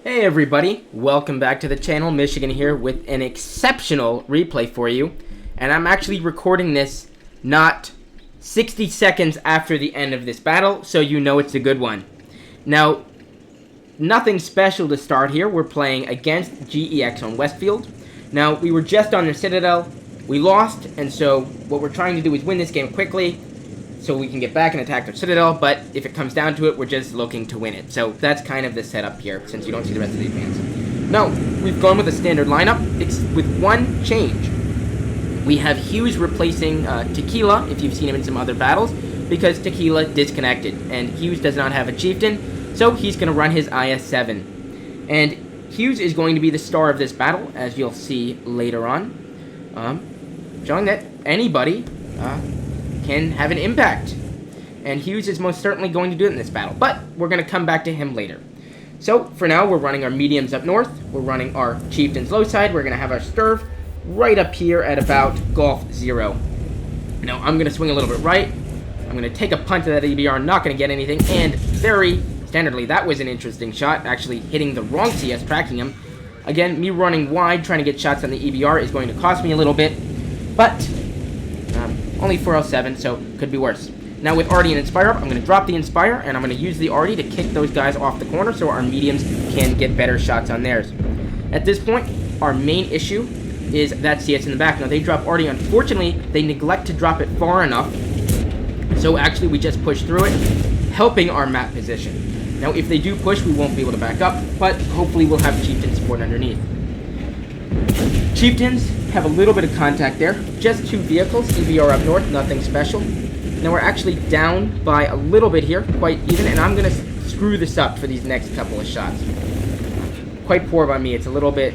Hey everybody, welcome back to the channel. Michigan here with an exceptional replay for you. And I'm actually recording this not 60 seconds after the end of this battle, so you know it's a good one. Now, nothing special to start here. We're playing against GEX on Westfield. Now, we were just on their Citadel. We lost, and so what we're trying to do is win this game quickly so we can get back and attack their Citadel, but if it comes down to it, we're just looking to win it. So that's kind of the setup here, since you don't see the rest of the advance. No, we've gone with a standard lineup, with one change. We have Hughes replacing Tequila, if you've seen him in some other battles, because Tequila disconnected, and Hughes does not have a Chieftain, so he's going to run his IS-7. And Hughes is going to be the star of this battle, as you'll see later on, showing that anybody can have an impact. And Hughes is most certainly going to do it in this battle, but we're going to come back to him later. So, for now, we're running our mediums up north, we're running our chieftains low side, we're going to have our stirve right up here at about Golf 0. Now, I'm going to swing a little bit right, I'm going to take a punt to that EBR, not going to get anything, and very standardly, that was an interesting shot, actually hitting the wrong CS, tracking him. Again, me running wide, trying to get shots on the EBR is going to cost me a little bit, but only 407, so could be worse. Now with Artie and Inspire up, I'm going to drop the Inspire, and I'm going to use the Artie to kick those guys off the corner so our mediums can get better shots on theirs. At this point, our main issue is that CS in the back. Now they drop Artie. Unfortunately, they neglect to drop it far enough, so actually we just push through it, helping our map position. Now if they do push, we won't be able to back up, but hopefully we'll have Chieftain support underneath. Chieftains have a little bit of contact there. Just two vehicles, EBR up north, nothing special. Now we're actually down by a little bit here, quite even, and I'm going to screw this up for these next couple of shots. Quite poor by me. It's a little bit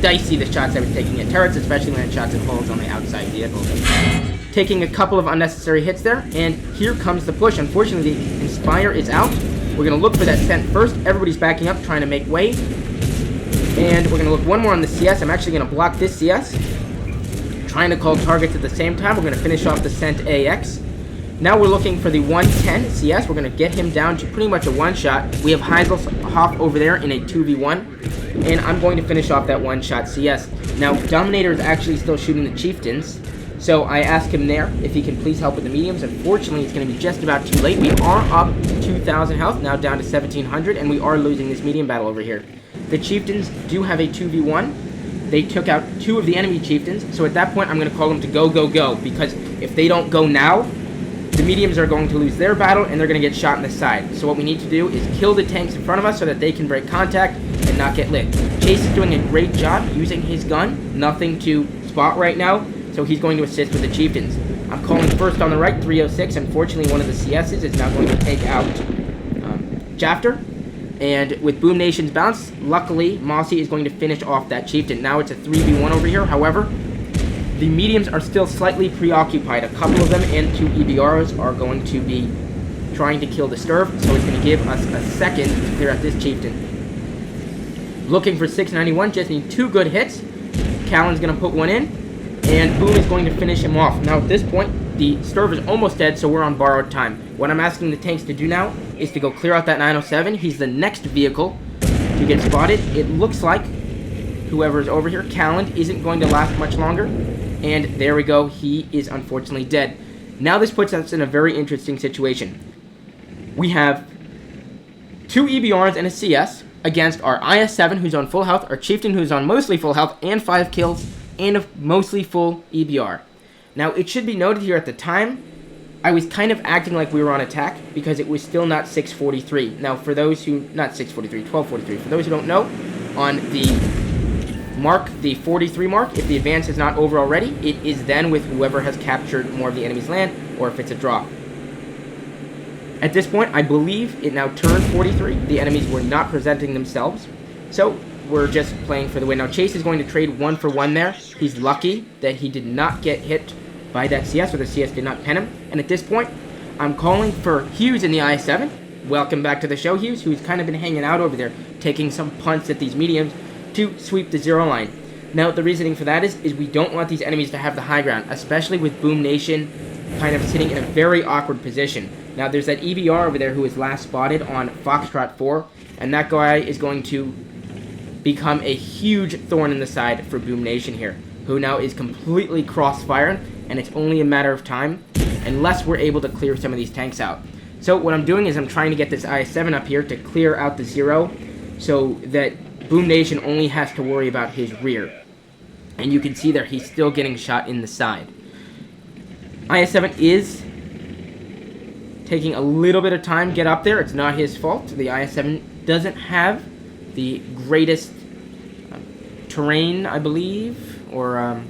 dicey, the shots I was taking at turrets, especially when it shots at holes on the outside vehicles. Taking a couple of unnecessary hits there, and here comes the push. Unfortunately, the Inspire is out. We're going to look for that scent first. Everybody's backing up, trying to make way. And we're going to look one more on the CS. I'm actually going to block this CS. Trying to call targets at the same time. We're going to finish off the Scent AX. Now we're looking for the 110 CS. We're going to get him down to pretty much a one-shot. We have Heiselhoff over there in a 2v1. And I'm going to finish off that one-shot CS. Now, Dominator is actually still shooting the Chieftains. So I asked him there if he can please help with the mediums. Unfortunately, it's going to be just about too late. We are up to 2,000 health, now down to 1,700, and we are losing this medium battle over here. The Chieftains do have a 2v1. They took out two of the enemy Chieftains, so at that point I'm going to call them to go, go, go, because if they don't go now, the mediums are going to lose their battle and they're going to get shot in the side. So what we need to do is kill the tanks in front of us so that they can break contact and not get lit. Chase is doing a great job using his gun, nothing to spot right now, so he's going to assist with the Chieftains. I'm calling first on the right, 306. Unfortunately, one of the CSs is now going to take out Jafter. And with Boom Nation's bounce, luckily, Mossy is going to finish off that Chieftain. Now it's a 3v1 over here. However, the mediums are still slightly preoccupied. A couple of them and two EBRs are going to be trying to kill the Stirve, so it's going to give us a second to clear out this Chieftain. Looking for 691, just need two good hits. Callan's going to put one in, and Boom is going to finish him off. Now at this point, the Stirve is almost dead, so we're on borrowed time. What I'm asking the tanks to do now is to go clear out that 907. He's the next vehicle to get spotted. It looks like whoever is over here, Callan, isn't going to last much longer. And there we go. He is unfortunately dead. Now this puts us in a very interesting situation. We have two EBRs and a CS against our IS-7, who's on full health, our Chieftain, who's on mostly full health, and 5 kills, and a mostly full EBR. Now, it should be noted here at the time, I was kind of acting like we were on attack because it was still not 643. Now, for those who, not 643, 1243. For those who don't know, on the mark, the 43 mark, if the advance is not over already, it is then with whoever has captured more of the enemy's land, or if it's a draw. At this point, I believe it now turned 43. The enemies were not presenting themselves. So, we're just playing for the win. Now, Chase is going to trade 1 for 1 there. He's lucky that he did not get hit by that CS, or the CS did not pen him. And at this point, I'm calling for Hughes in the IS-7. Welcome back to the show, Hughes, who's kind of been hanging out over there, taking some punts at these mediums to sweep the 0 line. Now, the reasoning for that is we don't want these enemies to have the high ground, especially with Boom Nation kind of sitting in a very awkward position. Now, there's that EBR over there who was last spotted on Foxtrot 4, and that guy is going to become a huge thorn in the side for Boom Nation here, who now is completely crossfired, and it's only a matter of time, unless we're able to clear some of these tanks out. So what I'm doing is I'm trying to get this IS-7 up here to clear out the 0, so that Boom Nation only has to worry about his rear. And you can see there, he's still getting shot in the side. IS-7 is taking a little bit of time to get up there. It's not his fault. The IS-7 doesn't have the greatest terrain, I believe, or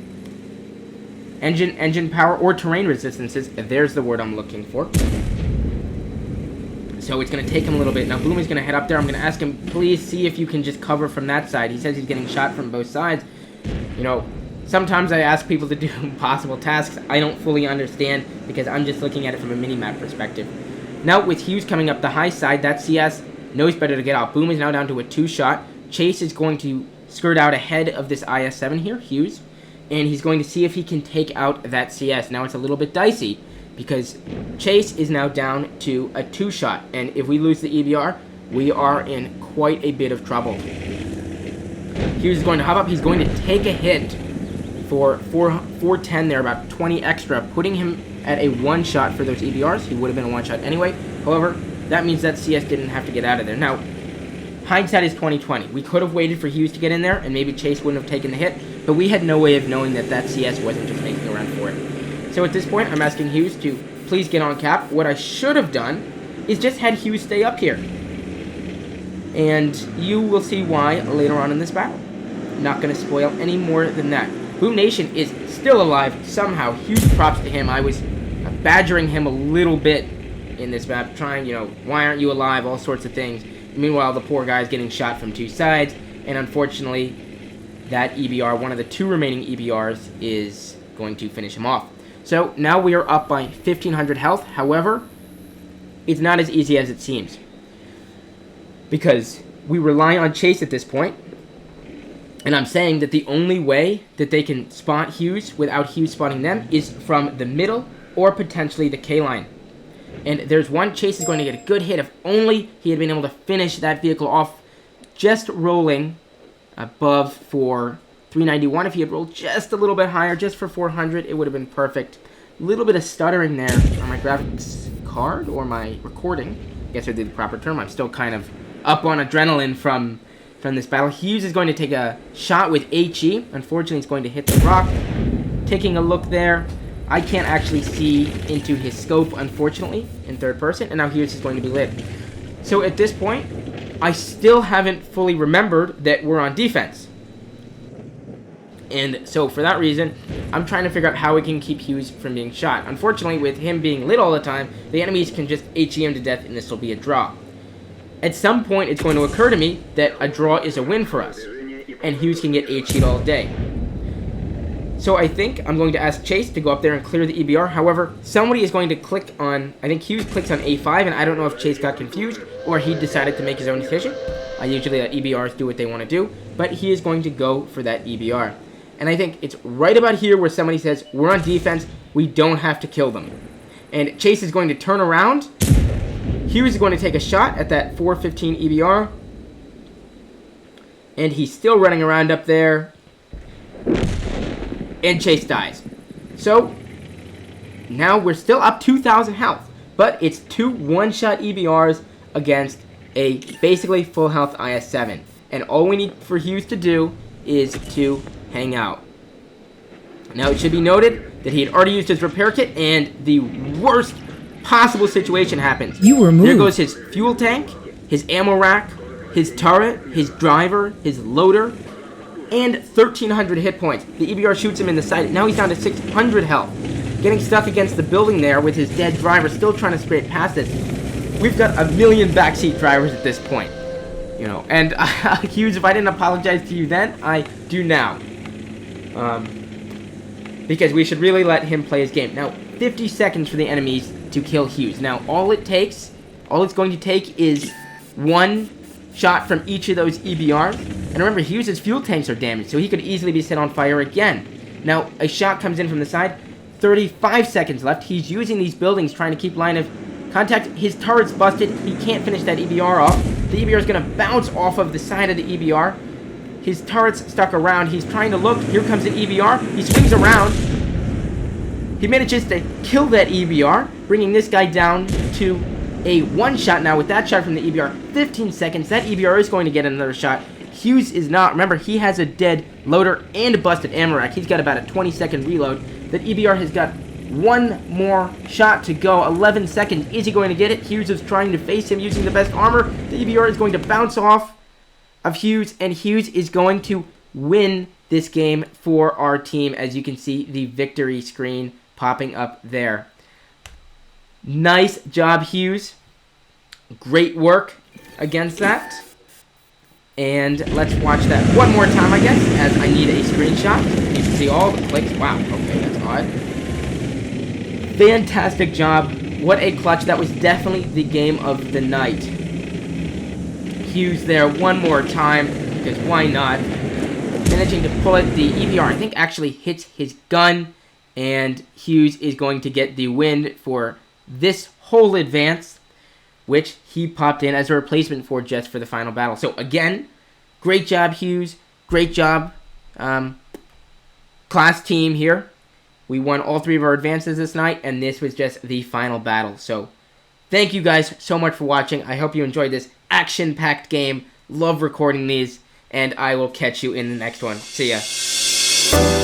engine power or terrain resistances. There's the word I'm looking for. So it's going to take him a little bit. Now Boom is going to head up there. I'm going to ask him, please see if you can just cover from that side. He says he's getting shot from both sides. You know, sometimes I ask people to do impossible tasks I don't fully understand because I'm just looking at it from a mini-map perspective. Now, with Hughes coming up the high side, that CS knows better to get out. Boom is now down to a 2-shot. Chase is going to skirt out ahead of this IS-7 here, Hughes, and he's going to see if he can take out that CS. Now, it's a little bit dicey because Chase is now down to a 2-shot, and if we lose the EBR, we are in quite a bit of trouble. Hughes is going to hop up. He's going to take a hit for 410 there, about 20 extra, putting him at a 1-shot for those EBRs. He would have been a 1-shot anyway. However, that means that CS didn't have to get out of there. Now, hindsight is 2020. We could have waited for Hughes to get in there, and maybe Chase wouldn't have taken the hit, but we had no way of knowing that that CS wasn't just making a run for it. So at this point, I'm asking Hughes to please get on cap. What I should have done is just had Hughes stay up here. And you will see why later on in this battle. Not going to spoil any more than that. Boom Nation is still alive somehow. Huge props to him. I was badgering him a little bit in this map, trying, why aren't you alive, all sorts of things. Meanwhile, the poor guy's getting shot from 2 sides, and unfortunately, that EBR, one of the 2 remaining EBRs, is going to finish him off. So now we are up by 1,500 health. However, it's not as easy as it seems, because we rely on Chase at this point. And I'm saying that the only way that they can spot Hughes without Hughes spotting them is from the middle or potentially the K-line. And there's one Chase is going to get a good hit if only he had been able to finish that vehicle off just rolling above for 391. If he had rolled just a little bit higher, just for 400, it would have been perfect. A little bit of stuttering there on my graphics card or my recording. I guess I did the proper term. I'm still kind of up on adrenaline from this battle. Hughes is going to take a shot with HE. Unfortunately, it's going to hit the rock. Taking a look there, I can't actually see into his scope, unfortunately, in third person, and now Hughes is going to be lit. So at this point, I still haven't fully remembered that we're on defense. And so for that reason, I'm trying to figure out how we can keep Hughes from being shot. Unfortunately, with him being lit all the time, the enemies can just HE him to death, and this will be a draw. At some point, it's going to occur to me that a draw is a win for us, and Hughes can get HE'd all day. So I think I'm going to ask Chase to go up there and clear the EBR. However, somebody is going to click on, I think Hughes clicks on A5, and I don't know if Chase got confused or he decided to make his own decision. I usually let EBRs do what they want to do, but he is going to go for that EBR. And I think it's right about here where somebody says, we're on defense, we don't have to kill them. And Chase is going to turn around. Hughes is going to take a shot at that 415 EBR. And he's still running around up there. And Chase dies. So, now we're still up 2,000 health. But it's 2 one-shot EBRs against a basically full health IS-7. And all we need for Hughes to do is to hang out. Now, it should be noted that he had already used his repair kit, and the worst possible situation happens. You were moved. There goes his fuel tank, his ammo rack, his turret, his driver, his loader, and 1,300 hit points. The EBR shoots him in the side. Now he's down to 600 health. Getting stuck against the building there with his dead driver, still trying to scrape past this. We've got a million backseat drivers at this point. And Hughes, if I didn't apologize to you then, I do now. Because we should really let him play his game. Now, 50 seconds for the enemies to kill Hughes. Now, all it's going to take is one shot from each of those EBRs. And remember, Hughes' fuel tanks are damaged, so he could easily be set on fire again. Now, a shot comes in from the side. 35 seconds left. He's using these buildings, trying to keep line of contact. His turret's busted. He can't finish that EBR off. The EBR is going to bounce off of the side of the EBR. His turret's stuck around. He's trying to look. Here comes an EBR. He swings around. He manages to kill that EBR, bringing this guy down to a one-shot now with that shot from the EBR. 15 seconds. That EBR is going to get another shot. Hughes is not. Remember, he has a dead loader and a busted ammo rack. He's got about a 20-second reload. That EBR has got one more shot to go. 11 seconds. Is he going to get it? Hughes is trying to face him using the best armor. The EBR is going to bounce off of Hughes, and Hughes is going to win this game for our team, as you can see the victory screen popping up there. Nice job, Hughes. Great work against that. And let's watch that one more time, I guess, as I need a screenshot. You can see all the clicks. Wow, okay, that's odd. Fantastic job. What a clutch. That was definitely the game of the night. Hughes there one more time, because why not? Managing to pull it. The EBR, I think, actually hits his gun, and Hughes is going to get the win for this whole advance, which he popped in as a replacement for just for the final battle. So again, great job, Hughes. Great job, class team here. We won all 3 of our advances this night, and this was just the final battle. So thank you guys so much for watching. I hope you enjoyed this action-packed game. Love recording these, and I will catch you in the next one. See ya.